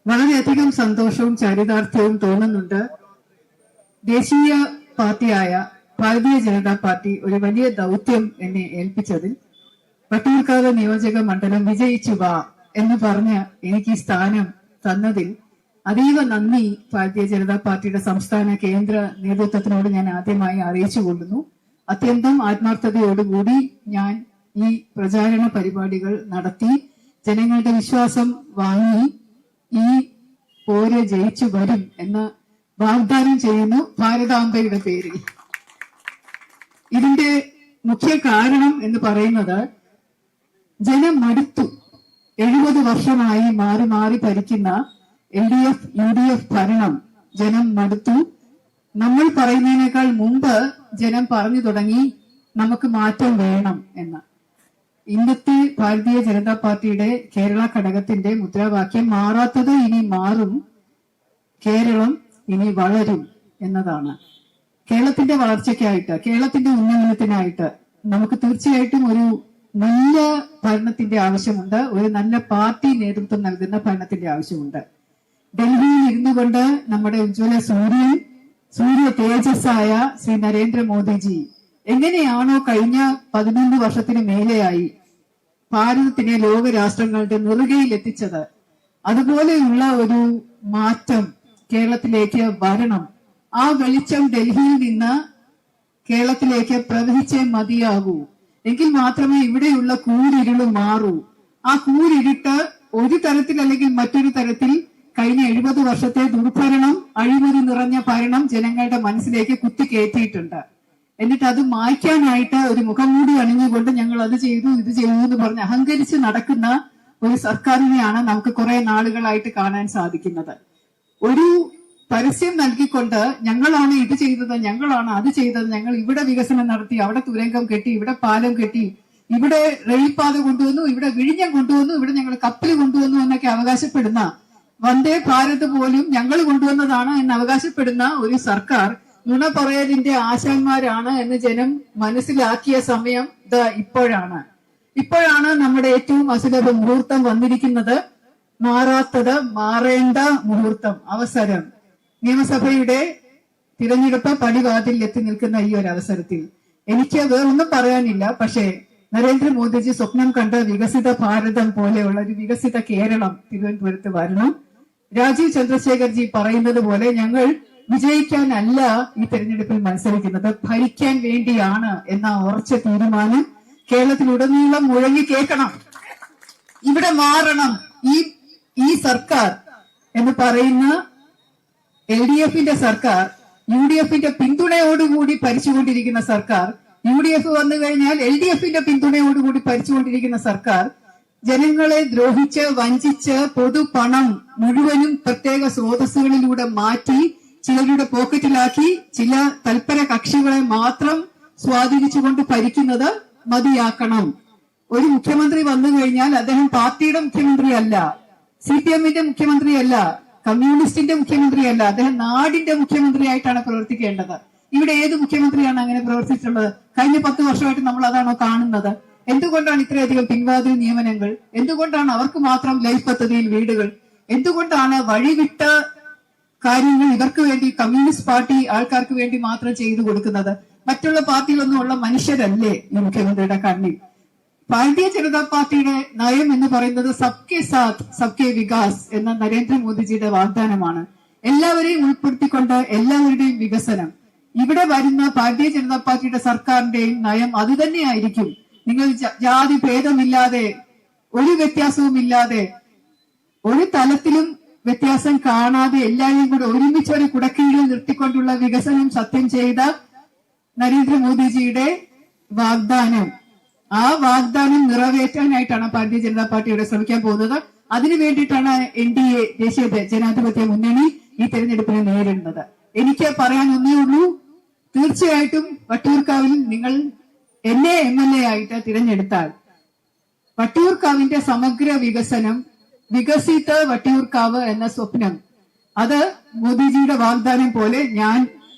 വളരെയധികം സന്തോഷവും ചരിതാർത്ഥ്യവും തോന്നുന്നുണ്ട്. ദേശീയ പാർട്ടിയായ ഭാരതീയ ജനതാ പാർട്ടി ഒരു വലിയ ദൗത്യം എന്നെ ഏൽപ്പിച്ചതിൽ വട്ടിയൂർക്കാവ് നിയോജക മണ്ഡലം വിജയിച്ചു വാ എന്ന് പറഞ്ഞ് എനിക്ക് ഈ സ്ഥാനം തന്നതിൽ അതീവ നന്ദി ഭാരതീയ ജനതാ പാർട്ടിയുടെ സംസ്ഥാന കേന്ദ്ര നേതൃത്വത്തിനോട് ഞാൻ ആദ്യമായി അറിയിച്ചു കൊള്ളുന്നു. അത്യന്തം ആത്മാർത്ഥതയോടുകൂടി ഞാൻ ഈ പ്രചാരണ പരിപാടികൾ നടത്തി ജനങ്ങളുടെ വിശ്വാസം വാങ്ങി ഈ പോര് ജയിച്ചു വരും എന്ന് വാഗ്ദാനം ചെയ്യുന്നു ഭാരതാംബയുടെ പേരിൽ. ഇതിന്റെ മുഖ്യ കാരണം എന്ന് പറയുന്നത് ജനം മടുത്തു. 70 വർഷമായി മാറി മാറി ഭരിക്കുന്ന LDF UDF ഭരണം ജനം മടുത്തു. നമ്മൾ പറയുന്നതിനേക്കാൾ മുമ്പ് ജനം പറഞ്ഞു തുടങ്ങി നമുക്ക് മാറ്റം വേണം എന്ന്. ഇന്നത്തെ ഭാരതീയ ജനതാ പാർട്ടിയുടെ കേരള ഘടകത്തിന്റെ മുദ്രാവാക്യം മാറാത്തത് ഇനി മാറും, കേരളം ഇനി വളരും എന്നതാണ്. കേരളത്തിന്റെ വളർച്ചയ്ക്കായിട്ട്, കേരളത്തിന്റെ ഉന്നമനത്തിനായിട്ട് നമുക്ക് തീർച്ചയായിട്ടും ഒരു നല്ല ഭരണത്തിന്റെ ആവശ്യമുണ്ട്, ഒരു നല്ല പാർട്ടി നേതൃത്വം നൽകുന്ന ഭരണത്തിന്റെ ആവശ്യമുണ്ട്. ഡൽഹിയിൽ ഇരുന്നു കൊണ്ട് നമ്മുടെ ഉജ്ജ്വല സൂര്യ തേജസ്സായ ശ്രീ നരേന്ദ്രമോദിജി എങ്ങനെയാണോ കഴിഞ്ഞ 11 വർഷത്തിന് മേലെയായി ഭാരതത്തിനെ ലോക രാഷ്ട്രങ്ങളുടെ നെറുകയിൽ എത്തിച്ചത്, അതുപോലെയുള്ള ഒരു മാറ്റം കേരളത്തിലേക്ക് വരണം. ആ വെളിച്ചം ഡൽഹിയിൽ നിന്ന് കേരളത്തിലേക്ക് പ്രവഹിച്ചേ മതിയാകൂ. എങ്കിൽ മാത്രമേ ഇവിടെയുള്ള കൂരിരുള് മാറൂ. ആ കൂരിരുട്ട് ഒരു തരത്തിൽ അല്ലെങ്കിൽ മറ്റൊരു തരത്തിൽ കഴിഞ്ഞ 70 വർഷത്തെ ദുർഭരണം, അഴിമതി നിറഞ്ഞ ഭരണം ജനങ്ങളുടെ മനസ്സിലേക്ക് കുത്തിക്കയറ്റിയിട്ടുണ്ട്. എന്നിട്ട് അത് മായ്ക്കാനായിട്ട് ഒരു മുഖംമൂടി അണിഞ്ഞുകൊണ്ട് ഞങ്ങൾ അത് ചെയ്തു ഇത് ചെയ്തു എന്ന് പറഞ്ഞ് അഹങ്കരിച്ച് നടക്കുന്ന ഒരു സർക്കാരിനെയാണ് നമുക്ക് കുറെ നാളുകളായിട്ട് കാണാൻ സാധിക്കുന്നത്. ഒരു പരസ്യം നൽകിക്കൊണ്ട് ഞങ്ങളാണ് ഇത് ചെയ്തത്, ഞങ്ങളാണ് അത് ചെയ്തത്, ഞങ്ങൾ ഇവിടെ വികസനം നടത്തി, അവിടെ തുരങ്കം കെട്ടി, ഇവിടെ പാലം കെട്ടി, ഇവിടെ റെയിൽപാത കൊണ്ടുവന്നു, ഇവിടെ വിഴിഞ്ഞം കൊണ്ടുവന്നു, ഇവിടെ ഞങ്ങൾ കപ്പൽ കൊണ്ടുവന്നു എന്നൊക്കെ അവകാശപ്പെടുന്ന, വന്ദേ ഭാരത് പോലും ഞങ്ങൾ കൊണ്ടുവന്നതാണ് എന്ന് അവകാശപ്പെടുന്ന ഒരു സർക്കാർ നുണ പറയലിന്റെ ആശാന്മാരാണ് എന്ന് ജനം മനസ്സിലാക്കിയ സമയം ഇപ്പോഴാണ് നമ്മുടെ ഏറ്റവും അസുലഭ മുഹൂർത്തം വന്നിരിക്കുന്നത്. മാറാത്തത് മാറേണ്ട മുഹൂർത്തം, അവസരം. നിയമസഭയുടെ തിരഞ്ഞെടുപ്പ് പടിവാതിൽ എത്തി നിൽക്കുന്ന ഈ ഒരു അവസരത്തിൽ എനിക്ക് വേറൊന്നും പറയാനില്ല. പക്ഷേ നരേന്ദ്രമോദിജി സ്വപ്നം കണ്ട വികസിത ഭാരതം പോലെയുള്ള ഒരു വികസിത കേരളം തിരുവനന്തപുരത്ത് വരണം. രാജീവ് ചന്ദ്രശേഖർജി പറയുന്നത് പോലെ ഞങ്ങൾ വിജയിക്കാനല്ല ഈ തെരഞ്ഞെടുപ്പിൽ മത്സരിക്കുന്നത്, ഭരിക്കാൻ വേണ്ടിയാണ് എന്ന ഉറച്ച തീരുമാനം കേരളത്തിലുടനീളം മുഴങ്ങി കേൾക്കണം. ഇവിടെ മാറണം. ഈ സർക്കാർ എന്ന് പറയുന്ന LDFന്റെ സർക്കാർ, UDFന്റെ പിന്തുണയോടുകൂടി ഭരിച്ചുകൊണ്ടിരിക്കുന്ന സർക്കാർ, UDF വന്നു കഴിഞ്ഞാൽ LDFന്റെ പിന്തുണയോടുകൂടി ഭരിച്ചുകൊണ്ടിരിക്കുന്ന സർക്കാർ ജനങ്ങളെ ദ്രോഹിച്ച് വഞ്ചിച്ച് പൊതുപണം മുഴുവനും പ്രത്യേക സ്രോതസ്സുകളിലൂടെ മാറ്റി ചിലരുടെ പോക്കറ്റിലാക്കി ചില തൽപര കക്ഷികളെ മാത്രം സ്വാധീനിച്ചുകൊണ്ട് ഭരിക്കുന്നത് മതിയാക്കണം. ഒരു മുഖ്യമന്ത്രി വന്നു കഴിഞ്ഞാൽ അദ്ദേഹം പാർട്ടിയുടെ മുഖ്യമന്ത്രിയല്ല, CPMന്റെ മുഖ്യമന്ത്രിയല്ല, കമ്മ്യൂണിസ്റ്റിന്റെ മുഖ്യമന്ത്രിയല്ല, അദ്ദേഹം നാടിന്റെ മുഖ്യമന്ത്രിയായിട്ടാണ് പ്രവർത്തിക്കേണ്ടത്. ഇവിടെ ഏത് മുഖ്യമന്ത്രിയാണ് അങ്ങനെ പ്രവർത്തിച്ചിട്ടുള്ളത്? കഴിഞ്ഞ 10 വർഷമായിട്ട് നമ്മൾ അതാണോ കാണുന്നത്? എന്തുകൊണ്ടാണ് ഇത്രയധികം പിൻവാതിൽ നിയമനങ്ങൾ? എന്തുകൊണ്ടാണ് അവർക്ക് മാത്രം ലൈഫ് പദ്ധതിയിൽ വീടുകൾ? എന്തുകൊണ്ടാണ് വഴിവിട്ട കാര്യങ്ങൾ ഇവർക്ക് വേണ്ടി കമ്മ്യൂണിസ്റ്റ് പാർട്ടി ആൾക്കാർക്ക് വേണ്ടി മാത്രം ചെയ്തു കൊടുക്കുന്നത്? മറ്റുള്ള പാർട്ടിയിലൊന്നും ഉള്ള മനുഷ്യരല്ലേ ഈ മുഖ്യമന്ത്രിയുടെ കണ്ണിൽ? ഭാരതീയ ജനതാ പാർട്ടിയുടെ നയം എന്ന് പറയുന്നത് സബ്കെ സാത്ത് സബ്കെ വികാസ് എന്ന നരേന്ദ്രമോദിജിയുടെ വാഗ്ദാനമാണ്. എല്ലാവരെയും ഉൾപ്പെടുത്തിക്കൊണ്ട് എല്ലാവരുടെയും വികസനം. ഇവിടെ വരുന്ന ഭാരതീയ ജനതാ പാർട്ടിയുടെ സർക്കാരിന്റെയും നയം അതുതന്നെയായിരിക്കും. നിങ്ങൾ ജാതി ഭേദമില്ലാതെ, ഒരു വ്യത്യാസവും ഇല്ലാതെ, ഒരു തലത്തിലും വ്യത്യാസം കാണാതെ എല്ലാവരെയും കൂടെ ഒരുമിച്ച് ഒരു കുടക്കീഴിൽ നിർത്തിക്കൊണ്ടുള്ള വികസനം സത്യം ചെയ്ത നരേന്ദ്രമോദിജിയുടെ വാഗ്ദാനം, ആ വാഗ്ദാനം നിറവേറ്റാനായിട്ടാണ് ഭാരതീയ ജനതാ പാർട്ടിയുടെ ശ്രമിക്കാൻ പോകുന്നത്. അതിനു വേണ്ടിയിട്ടാണ് NDA ദേശീയ ജനാധിപത്യ മുന്നണി ഈ തെരഞ്ഞെടുപ്പിനെ നേരിടുന്നത്. എനിക്ക് പറയാൻ ഒന്നേ ഉള്ളൂ, തീർച്ചയായിട്ടും വട്ടിയൂർക്കാവിൽ നിങ്ങൾ എന്നെ MLA ആയിട്ട് തിരഞ്ഞെടുത്താൽ വട്ടിയൂർക്കാവിന്റെ സമഗ്ര വികസനം, വികസിത വട്ടിയൂർക്കാവ് എന്ന സ്വപ്നം, അത് മോദിജിയുടെ വാഗ്ദാനം പോലെ ഞാൻ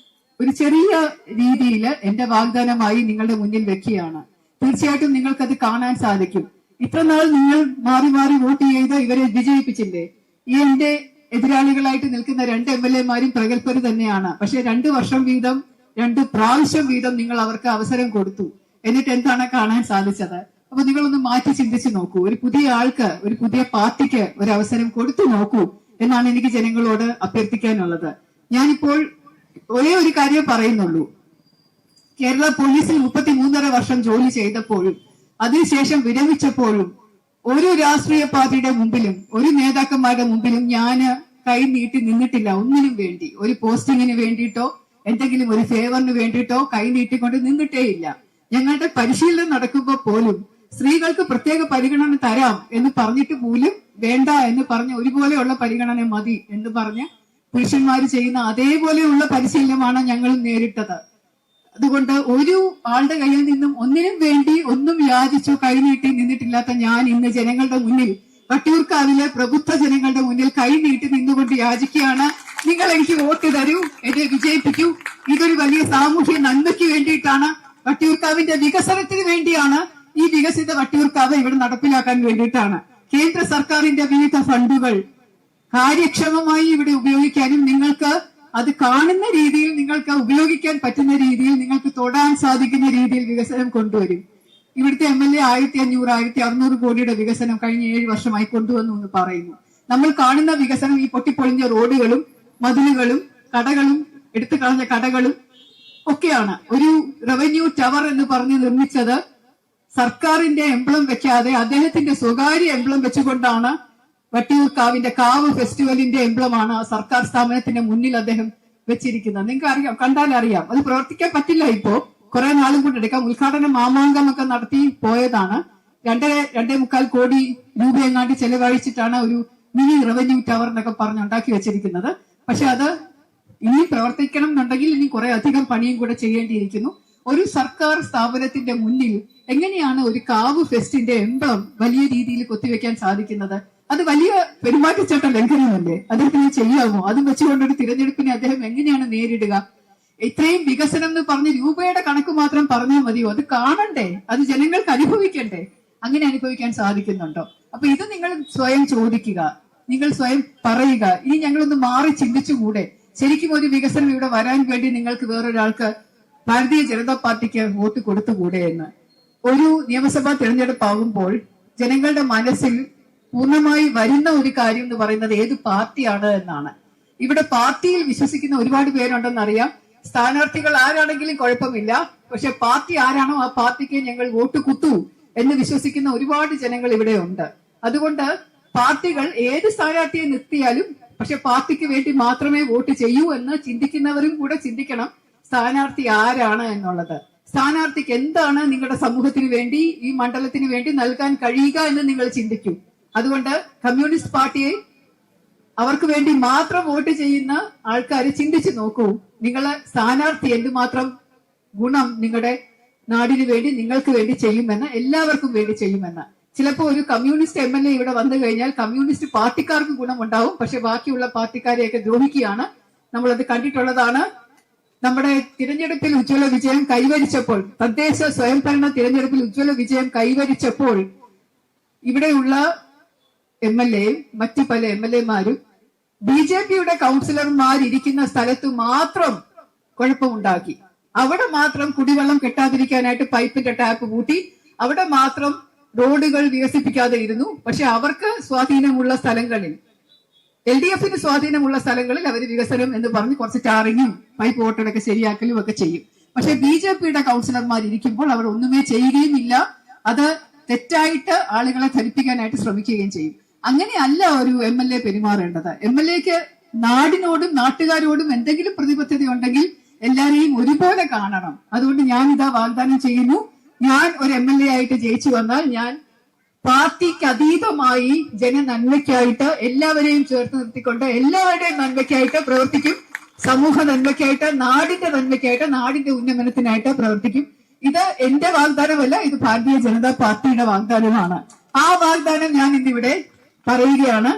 ഒരു ചെറിയ രീതിയിൽ എന്റെ വാഗ്ദാനമായി നിങ്ങളുടെ മുന്നിൽ വെക്കുകയാണ്. തീർച്ചയായിട്ടും നിങ്ങൾക്കത് കാണാൻ സാധിക്കും. ഇത്രനാൾ നിങ്ങൾ മാറി മാറി വോട്ട് ചെയ്ത് ഇവരെ വിജയിപ്പിച്ചില്ലേ? ഈ എന്റെ എതിരാളികളായിട്ട് നിൽക്കുന്ന 2 MLA-മാരും പ്രഗത്ഭര് തന്നെയാണ്. പക്ഷെ 2 വർഷം വീതം 2 പ്രാവശ്യം വീതം നിങ്ങൾ അവർക്ക് അവസരം കൊടുത്തു. എന്നിട്ട് എന്താണ് കാണാൻ സാധിച്ചത്? അപ്പൊ നിങ്ങളൊന്ന് മാറ്റി ചിന്തിച്ചു നോക്കൂ. ഒരു പുതിയ ആൾക്ക്, ഒരു പുതിയ പാർട്ടിക്ക് ഒരു അവസരം കൊടുത്തു നോക്കൂ എന്നാണ് എനിക്ക് ജനങ്ങളോട് അഭ്യർത്ഥിക്കാനുള്ളത്. ഞാനിപ്പോൾ ഒരേ ഒരു കാര്യം പറയുന്നുള്ളൂ. കേരള പോലീസിൽ 33.5 വർഷം ജോലി ചെയ്തപ്പോഴും അതിനുശേഷം വിരമിച്ചപ്പോഴും ഒരു രാഷ്ട്രീയ പാർട്ടിയുടെ മുമ്പിലും ഒരു നേതാക്കന്മാരുടെ മുമ്പിലും ഞാന് കൈ നീട്ടി നിന്നിട്ടില്ല. ഒന്നിനും വേണ്ടി, ഒരു പോസ്റ്റിങ്ങിന് വേണ്ടിയിട്ടോ എന്തെങ്കിലും ഒരു ഫേവറിന് വേണ്ടിയിട്ടോ കൈ നീട്ടിക്കൊണ്ട് നിന്നിട്ടേയില്ല. ഞങ്ങളുടെ പരിശീലനം നടക്കുമ്പോൾ പോലും സ്ത്രീകൾക്ക് പ്രത്യേക പരിഗണന തരാം എന്ന് പറഞ്ഞിട്ട് പോലും വേണ്ട എന്ന് പറഞ്ഞ് ഒരുപോലെയുള്ള പരിഗണന മതി എന്ന് പറഞ്ഞ് പുരുഷന്മാർ ചെയ്യുന്ന അതേപോലെയുള്ള പരിശീലനമാണ് ഞങ്ങൾ നേരിട്ടത്. അതുകൊണ്ട് ഒരു ആളുടെ കയ്യിൽ നിന്നും ഒന്നിനും വേണ്ടി ഒന്നും യാചിച്ചോ കൈനീട്ടി നിന്നിട്ടില്ലാത്ത ഞാൻ ഇന്ന് ജനങ്ങളുടെ മുന്നിൽ, വട്ടിയൂർക്കാവിലെ പ്രബുദ്ധ ജനങ്ങളുടെ മുന്നിൽ കൈനീട്ടി നിന്നുകൊണ്ട് യാചിക്കുകയാണ്. നിങ്ങൾ എനിക്ക് വോട്ട് തരൂ, എന്നെ വിജയിപ്പിക്കൂ. ഇതൊരു വലിയ സാമൂഹ്യ നന്മയ്ക്ക് വേണ്ടിയിട്ടാണ്, വട്ടിയൂർക്കാവിന്റെ വികസനത്തിന് വേണ്ടിയാണ്. ഈ വികസിത വട്ടിയൂർക്കാവ് ഇവിടെ നടപ്പിലാക്കാൻ വേണ്ടിയിട്ടാണ്. കേന്ദ്ര സർക്കാരിന്റെ വിവിധ ഫണ്ടുകൾ കാര്യക്ഷമമായി ഇവിടെ ഉപയോഗിക്കാനും നിങ്ങൾക്ക് അത് കാണുന്ന രീതിയിൽ, നിങ്ങൾക്ക് ഉപയോഗിക്കാൻ പറ്റുന്ന രീതിയിൽ, നിങ്ങൾക്ക് തൊടാൻ സാധിക്കുന്ന രീതിയിൽ വികസനം കൊണ്ടുവരും. ഇവിടുത്തെ MLA 1500, 1600 കോടിയുടെ വികസനം കഴിഞ്ഞ 7 വർഷമായി കൊണ്ടുവന്നു എന്ന് പറയുന്നു. നമ്മൾ കാണുന്ന വികസനം ഈ പൊട്ടിപ്പൊളിഞ്ഞ റോഡുകളും മതിലുകളും കടകളും എടുത്തു കളഞ്ഞ കടകളും ഒക്കെയാണ്. ഒരു റവന്യൂ ടവർ എന്ന് പറഞ്ഞ് നിർമ്മിച്ചത് സർക്കാരിന്റെ എംബ്ലം വെക്കാതെ അദ്ദേഹത്തിന്റെ സ്വകാര്യ എംബ്ലം വെച്ചുകൊണ്ടാണ്. വട്ടിയൂർക്കാവിന്റെ കാവ് ഫെസ്റ്റിവലിന്റെ എംബ്ലമാണ് സർക്കാർ സ്ഥാപനത്തിന്റെ മുന്നിൽ അദ്ദേഹം വെച്ചിരിക്കുന്നത്. നിങ്ങൾക്ക് അറിയാം, കണ്ടാൽ അറിയാം. അത് പ്രവർത്തിക്കാൻ പറ്റില്ല. ഇപ്പോ കുറെ നാളും കൊണ്ട് എടുക്കാം. ഉദ്ഘാടന മാമാങ്കമൊക്കെ നടത്തി പോയതാണ്. 2.25 കോടി രൂപ എങ്ങാണ്ട് ചെലവഴിച്ചിട്ടാണ് ഒരു മിനി റവന്യൂ ടവർ എന്നൊക്കെ പറഞ്ഞ് ഉണ്ടാക്കി വെച്ചിരിക്കുന്നത്. പക്ഷെ അത് ഇനി പ്രവർത്തിക്കണം എന്നുണ്ടെങ്കിൽ ഇനി കുറെ അധികം പണിയും കൂടെ ചെയ്യേണ്ടിയിരിക്കുന്നു. ഒരു സർക്കാർ സ്ഥാപനത്തിന്റെ മുന്നിൽ എങ്ങനെയാണ് ഒരു കാവ് ഫെസ്റ്റിന്റെ എംബ്ലം വലിയ രീതിയിൽ കൊത്തിവെക്കാൻ സാധിക്കുന്നത്? അത് വലിയ പെരുമാറ്റച്ചട്ട ലംഘനമല്ലേ? അദ്ദേഹത്തിന് ചെയ്യാമോ? അതും വെച്ചുകൊണ്ടൊരു തിരഞ്ഞെടുപ്പിനെ അദ്ദേഹം എങ്ങനെയാണ് നേരിടുക? ഇത്രയും വികസനം എന്ന് പറഞ്ഞ് രൂപയുടെ കണക്ക് മാത്രം പറഞ്ഞാൽ മതിയോ? അത് കാണണ്ടേ? അത് ജനങ്ങൾക്ക് അനുഭവിക്കണ്ടേ? അങ്ങനെ അനുഭവിക്കാൻ സാധിക്കുന്നുണ്ടോ? അപ്പൊ ഇത് നിങ്ങൾ സ്വയം ചോദിക്കുക, നിങ്ങൾ സ്വയം പറയുക. ഇനി ഞങ്ങളൊന്ന് മാറി ചിന്തിച്ചുകൂടെ? ശരിക്കും ഒരു വികസനം ഇവിടെ വരാൻ വേണ്ടി നിങ്ങൾക്ക് വേറൊരാൾക്ക്, ഭാരതീയ ജനതാ പാർട്ടിക്ക് വോട്ട് കൊടുത്തുകൂടെ എന്ന്? ഒരു നിയമസഭാ തിരഞ്ഞെടുപ്പാകുമ്പോൾ ജനങ്ങളുടെ മനസ്സിൽ പൂർണ്ണമായി വരുന്ന ഒരു കാര്യം എന്ന് പറയുന്നത് ഏത് പാർട്ടിയാണ് എന്നാണ്. ഇവിടെ പാർട്ടിയിൽ വിശ്വസിക്കുന്ന ഒരുപാട് പേരുണ്ടെന്നറിയാം. സ്ഥാനാർത്ഥികൾ ആരാണെങ്കിലും കുഴപ്പമില്ല, പക്ഷെ പാർട്ടി ആരാണോ ആ പാർട്ടിക്ക് ഞങ്ങൾ വോട്ട് കുത്തൂ എന്ന് വിശ്വസിക്കുന്ന ഒരുപാട് ജനങ്ങൾ ഇവിടെ ഉണ്ട്. അതുകൊണ്ട് പാർട്ടികൾ ഏത് സ്ഥാനാർത്ഥിയെ നിർത്തിയാലും പക്ഷെ പാർട്ടിക്ക് വേണ്ടി മാത്രമേ വോട്ട് ചെയ്യൂ എന്ന് ചിന്തിക്കുന്നവരും കൂടെ ചിന്തിക്കണം സ്ഥാനാർത്ഥി ആരാണ് എന്നുള്ളത്. സ്ഥാനാർത്ഥിക്ക് എന്താണ് നിങ്ങളുടെ സമൂഹത്തിന് വേണ്ടി, ഈ മണ്ഡലത്തിന് വേണ്ടി നൽകാൻ കഴിയുക എന്ന് നിങ്ങൾ ചിന്തിക്കൂ. അതുകൊണ്ട് കമ്മ്യൂണിസ്റ്റ് പാർട്ടിയെ അവർക്ക് വേണ്ടി മാത്രം വോട്ട് ചെയ്യുന്ന ആൾക്കാർ ചിന്തിച്ചു നോക്കൂ, നിങ്ങളെ സ്ഥാനാർത്ഥി എന്തുമാത്രം ഗുണം നിങ്ങളുടെ നാടിന് വേണ്ടി, നിങ്ങൾക്ക് വേണ്ടി ചെയ്യുമെന്ന്, എല്ലാവർക്കും വേണ്ടി ചെയ്യുമെന്ന്. ചിലപ്പോൾ ഒരു കമ്മ്യൂണിസ്റ്റ് MLA ഇവിടെ വന്നു കഴിഞ്ഞാൽ കമ്മ്യൂണിസ്റ്റ് പാർട്ടിക്കാർക്ക് ഗുണമുണ്ടാവും, പക്ഷെ ബാക്കിയുള്ള പാർട്ടിക്കാരെയൊക്കെ ദ്രോഹിക്കുകയാണ്. നമ്മളത് കണ്ടിട്ടുള്ളതാണ്. നമ്മുടെ തിരഞ്ഞെടുപ്പിൽ ഉജ്ജ്വല വിജയം കൈവരിച്ചപ്പോൾ, തദ്ദേശ സ്വയംഭരണ തിരഞ്ഞെടുപ്പിൽ ഉജ്ജ്വല വിജയം കൈവരിച്ചപ്പോൾ ഇവിടെയുള്ള MLA മറ്റു പല MLA-മാരും BJP-യുടെ കൗൺസിലർമാരിയ്ക്കുന്ന സ്ഥലത്ത് മാത്രം കുഴപ്പമുണ്ടാക്കി. അവിടെ മാത്രം കുടിവെള്ളം കിട്ടാതിരിക്കാനായിട്ട് പൈപ്പിന്റെ ടാപ്പ് പൂട്ടി, അവിടെ മാത്രം റോഡുകൾ വികസിപ്പിക്കാതെ ഇരുന്നു. പക്ഷെ അവർക്ക് സ്വാധീനമുള്ള സ്ഥലങ്ങളിൽ, LDF-ന് സ്വാധീനമുള്ള സ്ഥലങ്ങളിൽ അവർ വികസനം എന്ന് പറഞ്ഞ് കുറച്ച് ടാറിങ്ങും പൈപ്പ് വോട്ടൊക്കെ ശരിയാക്കലും ഒക്കെ ചെയ്യും. പക്ഷെ BJP-യുടെ കൗൺസിലർമാരിയ്ക്കുമ്പോൾ അവർ ഒന്നുമേ ചെയ്യുകയുമില്ല. അത് തെറ്റായിട്ട് ആളുകളെ ധരിപ്പിക്കാനായിട്ട് ശ്രമിക്കുകയും ചെയ്യും. അങ്ങനെയല്ല ഒരു MLA പെരുമാറേണ്ടത്. MLA-ക്ക് നാടിനോടും നാട്ടുകാരോടും എന്തെങ്കിലും പ്രതിബദ്ധത ഉണ്ടെങ്കിൽ എല്ലാരെയും ഒരുപോലെ കാണണം. അതുകൊണ്ട് ഞാൻ ഇതാ വാഗ്ദാനം ചെയ്യുന്നു, ഞാൻ ഒരു MLA ആയിട്ട് ജയിച്ചു വന്നാൽ ഞാൻ പാർട്ടിക്ക് അതീതമായി ജനനന്മയ്ക്കായിട്ട് എല്ലാവരെയും ചേർത്ത് നിർത്തിക്കൊണ്ട് എല്ലാവരുടെയും നന്മയ്ക്കായിട്ട് പ്രവർത്തിക്കും. സമൂഹ നന്മയ്ക്കായിട്ട്, നാടിന്റെ നന്മയ്ക്കായിട്ട്, നാടിന്റെ ഉന്നമനത്തിനായിട്ട് പ്രവർത്തിക്കും. ഇത് എന്റെ വാഗ്ദാനമല്ല, ഇത് ഭാരതീയ ജനതാ പാർട്ടിയുടെ വാഗ്ദാനമാണ്. ആ വാഗ്ദാനം ഞാൻ ഇന്നിവിടെ പറയുകയാണ്.